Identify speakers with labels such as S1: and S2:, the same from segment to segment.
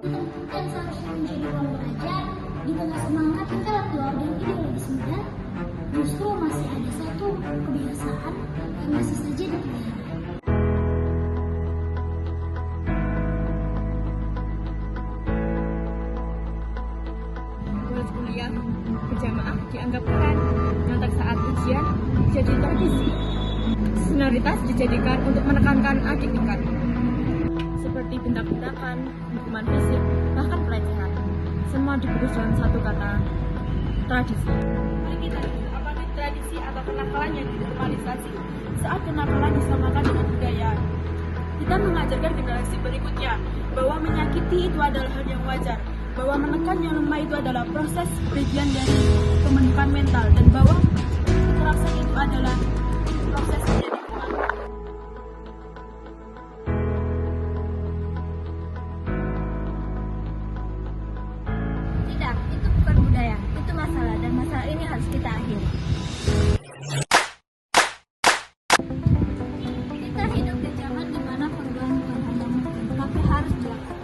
S1: Dan seharusnya menjadi ruang belajar di tengah semangat intelektual dan ideologis muda, justru masih ada satu kebiasaan yang masih saja dipelihara.
S2: Bolos kuliah berjamaah dianggap keren, nonton saat ujian jadi tradisi. Senioritas dijadikan untuk menekankan adik tingkat, seperti bentak-bentakan, hukuman fisik, bahkan pelecehan. Semua dibungkus dalam satu kata, tradisi. Mari kita lihat apakah tradisi atau kenakalan yang dinormalisasi saat kenakalan disamakan dengan budaya. Kita mengajarkan generasi berikutnya bahwa menyakiti itu adalah hal yang wajar, bahwa menekan yang lemah itu adalah proses bagian dari pembentukan mental, dan bahwa kekerasan itu adalah proses menjadi kemanusiaan.
S1: Tidak, itu bukan budaya, itu masalah, dan masalah ini harus kita akhiri. Kita hidup di zaman di mana perubahan bukan hanya mungkin, tapi harus dilakukan.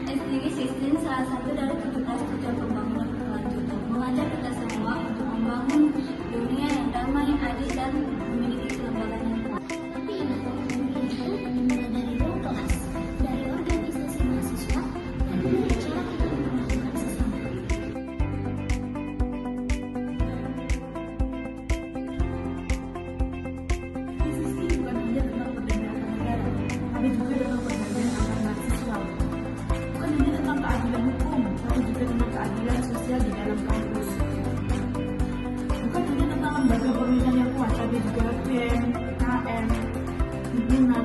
S1: SDG 16 salah satu dari 17 tujuan pembangunan berkelanjutan mengajak kita semua untuk membangun dunia yang damai, adil, dan memiliki kelembagaan yang kuat. Tapi inovasi itu dimulai dari ruang kelas, dari organisasi mahasiswa, dan dari cara kita memperlakukan sesama.
S2: Diskusi bukan hanya tentang perdamaian negara, tapi juga tentang perdamaian antar mahasiswa. Bukan hanya tentang keadilan hukum, tapi juga tentang keadilan sosial di dalam kampus. Bukan hanya tentang lembaga pemerintahan yang kuat, tapi juga BEM, KM, himpunan,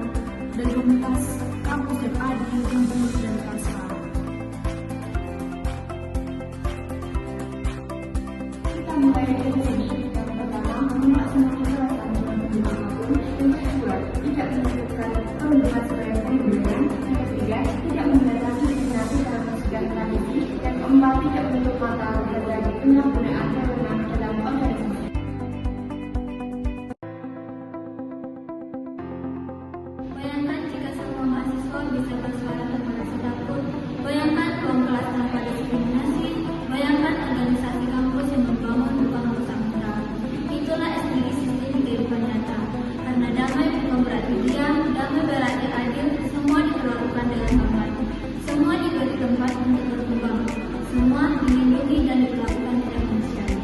S2: dan komunitas kampus yang adil, jujur, dan transparan. Kita mulai dari sini. Yang pertama, memaksimalkan apapun. Yang kedua, tidak menyebutkan pembuat sebagai pemberian. Yang ketiga, tidak membatasi destinasi dalam mencegah tradisi. Yang keempat, tidak menutup mata terhadap penyalahgunaan wewenang dalam organisasi.
S1: Bayangkan jika semua mahasiswa bisa bersuara tanpa rasa takut. Bayangkan ruang kelas tanpa diskriminasi. Bayangkan organisasi kampus yang membangun bukan merusak muda. Itulah SDG sistem kehidupan nyata. Karena damai bukan berarti diam, damai berarti adil. Semua diperlakukan dengan hormat. Semua diberi tempat untuk berkembang. Semua dilindungi dan diperlakukan dengan manusiawi.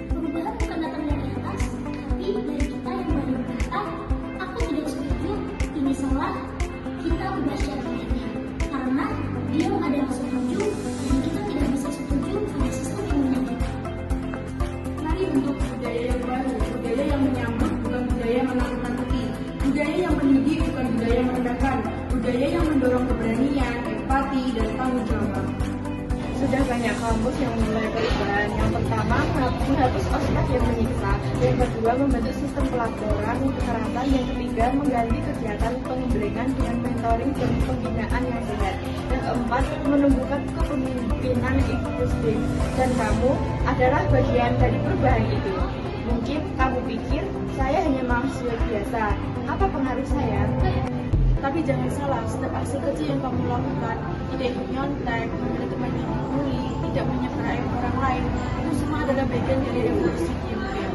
S1: Perubahan bukan datang dari atas, tapi dari kita yang baru berkata, aku tidak setuju, ini salah, kita ubah syariatnya. Karena dia adalah setuju, dan kita tidak bisa setuju pada sistem yang menyakiti.
S2: Mari untuk budaya yang baru, budaya yang menyambut bukan budaya yang menakut-nakuti, budaya yang mendidik bukan budaya yang merendahkan, budaya yang mendorong keberanian, empati, dan tanggung jawab. Sudah banyak kampus yang memulai perubahan. Yang pertama, menghapus ospek yang menyiksa. Yang kedua, membentuk sistem pelaporan kekerasan. Yang ketiga, mengganti kegiatan pengembangan dengan mentoring dan pembinaan yang sehat. Yang keempat, menumbuhkan kepemimpinan inklusif. Dan kamu adalah bagian dari perubahan itu. Mungkin kamu pikir, saya hanya mahasiswa biasa. Apa pengaruh saya? Tapi jangan salah, setiap aksi kecil yang kamu lakukan, tidak ikut nyontek, memilih teman yang membuli, tidak menyeberangi orang lain, itu semua adalah bagian dari revolusi yang mulia.